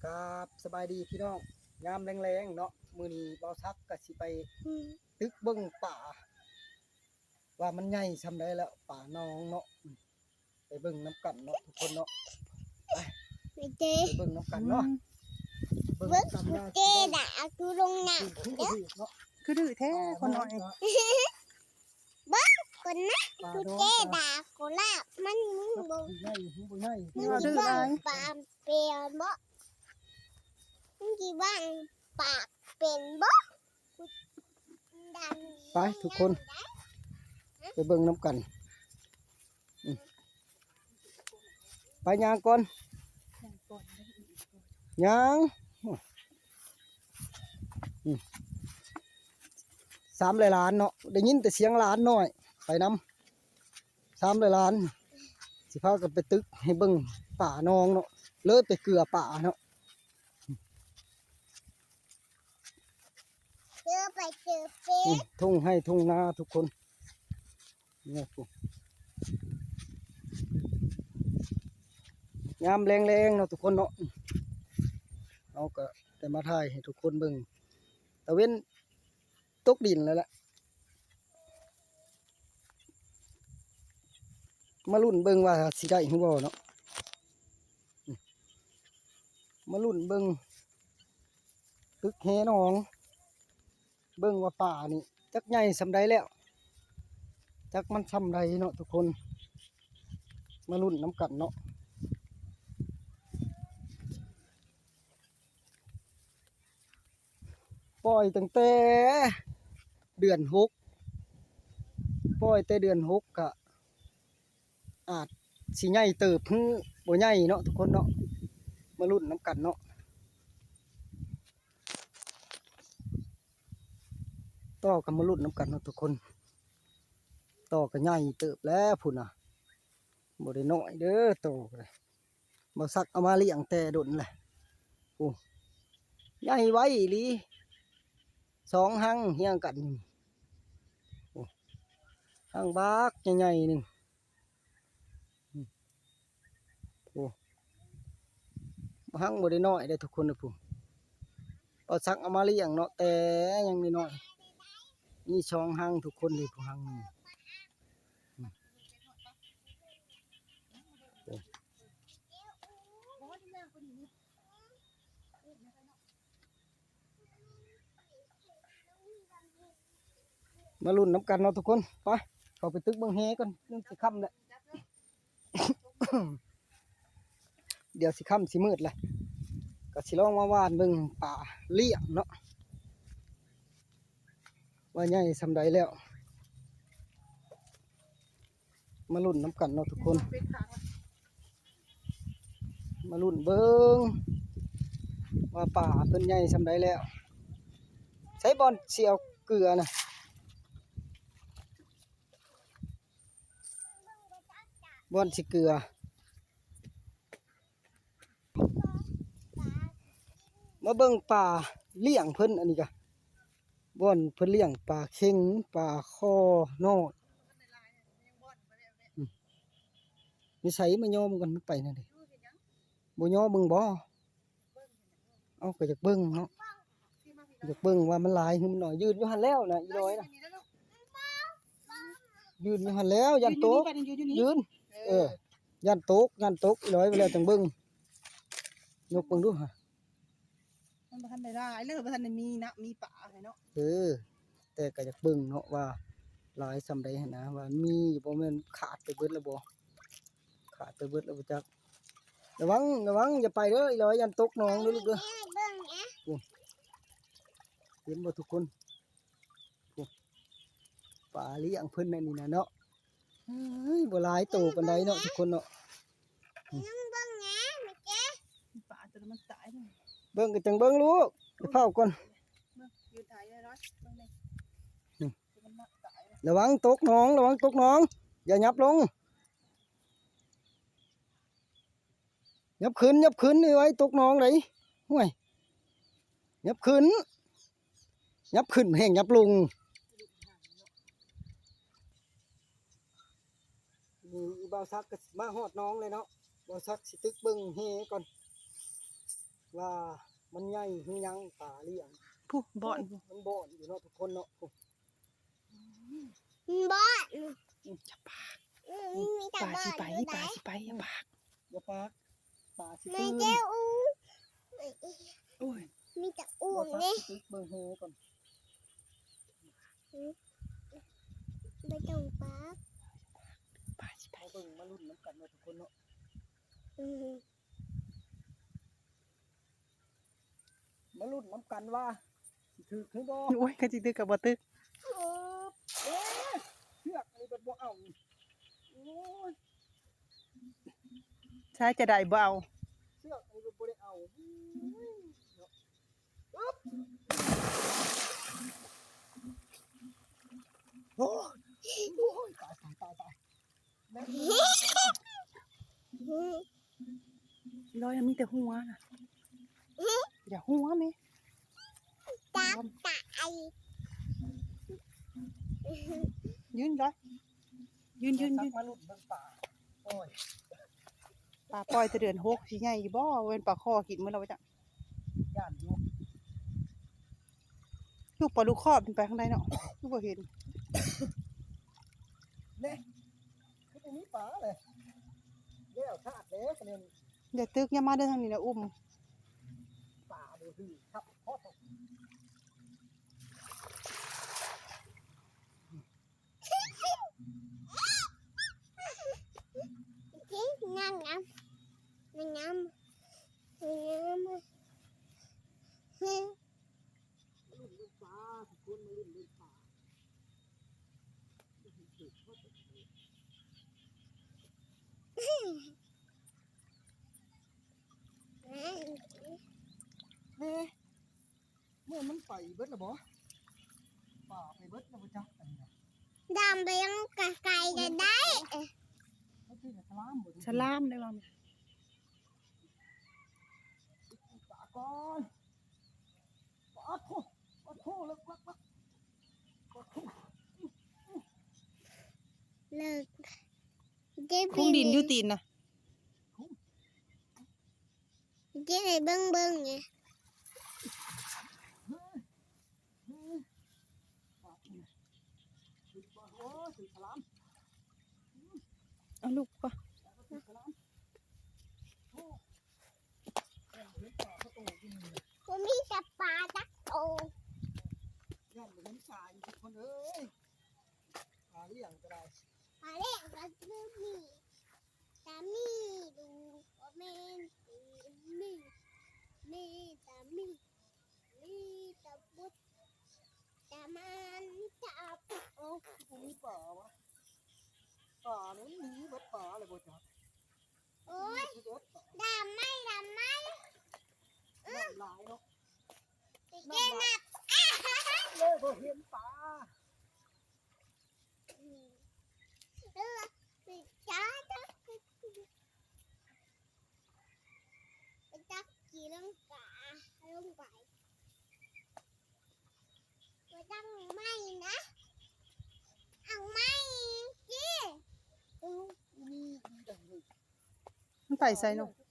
กับสบายดีพี่น้องยามแรงๆเนาะมื้อนี้เบาทักก็สิไปตึกเบิ่งป่าว่ามันใหญ่ซำใดแล้วป่าน้องเนาะไปเบิ่งน้ำกันเนาะทุกคนเนาะไปเจ๊ เบิ่งน้ำกันเนาะเบิ่ง เบิ้ง น้ำกัน เจ๊ด่ากูลงหนัก เด้อเนาะ คือดื้อแท้คนน้อย คนนะ ป่า กู น้อง เจ๊ด่ากูลาบมันมึงบ่ ใหญ่บ่ใหญ่ มึงสิบ้างปากเป็นบ่มึงสิบ้างปากเป็นบ่ดัน ไปทุกคนไปเบิ่งน้ำกันไปย่างก่อนย่าง3ล้านเนาะได้ยินแต่เสียงล้านน้อยไปนำ3ล้านสิพากันไปตึกให้เบิ่งป่าน้องเนาะเลยไปเกลือป่าเนาะ เจอไปเจอเป็ด ทุ่งให้ทุ่งนาทุกคนนี่ปุ๊ยามแรงๆเนาะทุกคนเนาะเอาก็แต่มาถ่ายให้ทุกคนเบิ่งตะเว้นตกดินแล้วแหละมาลุ้นเบิ่งว่าสิได้หรือบ่เนาะมาลุ้นเบิ่งตึกแหนองเบิ่งว่าป่านี่จักใหญ่สำใดแล้วจักมันสำใดเนาะทุกคนมาลุ้นน้ำกันเนาะปล่อยตั้งแต่เดือน6ปล่อยแต่เดือน6ก็อาจสิใหญ่เติบฮึบ่ใหญ่เนาะทุกคนเนาะมาลุ้นน้ำกันเนาะต่อกันมาลุ้นน้ำกันเนาะทุกคนต่อกันใหญ่เติบแล้วพุ่นน่ะบ่ได้น้อยเด้อโตเลยบ่ซักเอามาเลี้ยงแต่ดนแหละโอ้ใหญ่ไว้อีหลี2หังเฮียงกันโอ้หังบักใหญ่ๆนึงโอ้หังบ่ได้น้อยเด้อทุกคนนะพุ่นบ่ซักเอามาเลี้ยงเนาะแต่ยังน้อยๆนี่2หังทุกคนเลยผู้หังหนึ่งมาลุ้นน้ำกันเนาะทุกคนไปเข้าไปตึกเบิ่งแฮก่อนนึงสิค่ำแล้ว เดี๋ยวสิค่ำสิมืดแหละก็สิลองมาว่านเบิ่งป่าเลี้ยงเนาะว่าใหญ่สำใดแล้วมาลุ้นน้ำกันเนาะทุกคนมาลุ้นเบิ่งว่าป่าเพิ่นใหญ่สำใดแล้วใช้บอลเสียวเกลือนะบอลสิเกลือมาเบิ่งป่าเลี้ยงเพิ่นอันนี้กะบ่อนเพิ่นเลี้ยงป่าเข็งป่าคอน้อยนิสัยมาย่อมกันมันไปนั่นดิบ่ย่อเบิ่งบ่เอาก็อยากเบิ่งเนาะอยากเบิ่งว่ามันหลายหรือมันน้อยยืนอยู่หั่นแล้วนะอีน้อยน่ะยืนอยู่หั่นแล้วยันโตกยืนยันโตกอีน้อยไปแล้วจังเบิ่งยกเบิ่งดูฮะ มันบ่ทันได้ได้แล้วบ่ทันได้มีนะมีป่าให้เนาะ แต่ก็อยากเบิ่งเนาะว่าหลายส่ำใดหั้นนะว่ามีอยู่บ่แม่นขาดไปเบิดแล้วบ่ขาดไปเบิดแล้วบ่จักระวังอย่าไปเด้ออีหลอยยันตกหนองเด้อลูกเด้อ เบิ้งนะ เห็นบ่ทุกคนโอ้ป่าเลี้ยงเพิ่นนั่นนี่นะเนาะเฮ้ยบ่หลายโตปานใดเนาะทุกคนเนาะ มึงเบิ้งนะแม่เจ๊ มีป่าจนมันตายเลย เบิ่งก็จังเบิ่งลูกไปเฝ้าก่อน เบิ่งยืนถ่ายได้ร้อยเบิ่งนี่มันมาตายเลย ระวังตกหนองอย่ายับลงยับขึ้นนี่ไว้ตกหนองไดห่วยยับขึ้นแห้งยับลงนี่อีบ่าวซักก็มาฮอดน้องเลยเนาะบ่าวซักสิตึกเบิ่งเฮก่อน ว่ามันใหญ่คือหยังป่าเลี้ยง ผู้บ่อนผู้ มันบ่อนอยู่เนาะทุกคนเนาะ บ้าน จะปาก มีแต่ ป่า บ้า สิ น ไป อยู่ไหน ป่าสิไปอย่าปาก อย่าปากป่าสิ ไม่ ตื่น เจ้าอู โอ้ย มีแต่อู บ่ซัก นี่ สิเบิ่งเฮก่อน ไม่ต้องปาก ป่าสิไป มาเบิ่งมาลุ้นน้ำกันเนาะทุกคนเนาะ อืม มาลุ้นน้ำกันว่าสิถูกหรือบ่ โอ้ยกะจิตึกกับบ่ตึก เอ๊ะเชือกนี่เป็นบ่เอาโอ้ย ใช้จะได้บ่เอา เชือกนี่เป็นบ่ได้เอาโอ้ยโอ้ยตายแม่ อืม ร้อยมีแต่หัวน่ะอย่าหัวแม่ จับตาย ยืนร้อยยืน มาลุ้นเบิ่งป่าโอ้ย ป่าปล่อยแต่เดือน6สิใหญ่อยู่บ่เว้นปลาคอกินมื้อเราจ้ะ ย่านอยู่ ลูกปลาลูกครอบมันไปข้างในเนาะลูกบ่เห็น เน่คือตรงนี้ป่าเลยเลี้ยวชาติเด้คะแนน อย่าตึกอย่ามาเด้อทางนี้นะอุ้ม ป่าดูสิครับพ่อตก ที่นั่งน้ำนั่งน้ำนั่งน้ำ มาลุ้นเบิ่งป่าทุกคนมาลุ้นเบิ่งป่า เน่เมื่อมันไปเบิดแล้วบ่ป่าไปเบิดแล้วบ่จ๊ะอันนี้นะ ดำไปยังไกลๆกันได้ มันคือสลามบ่ ฉลามได้บ่ ป่าก่อนป่าโถแล้วปักป่าโถ เลิก คุ้งดินอยู่ตีนน่ะ เจ๊ให้เบิ้งไง ป่านี่สิป่าโอ้สิสลาม เอาลูกป่ะ สิสลามโอ้เห็นป่าเขาโตกินเลย ผมมีแต่ปลาตักโต ย่านบ่เห็นสายทุกคนเอ้ยป่าเลี้ยงก็ได้ ปลาเล็กก็คือมีตามีดูก็เมนมีตามีตาบุตรตามันตาปุกโอ้ ตรงนี้ป่าวะป่านี้มีเบิดป่าเลยบ่จ๊ะ โอ้ย มีเบิดป่า ดำไม่ น้ำลายเนาะ ไปเจ๊นับ เลยบ่เห็นป่า ไปจ้าไปจักกี่ลังกาลงไปไปจังไม่นะเอาไม่จี นี่ดังเลย มันไปใส่เนาะ ทุก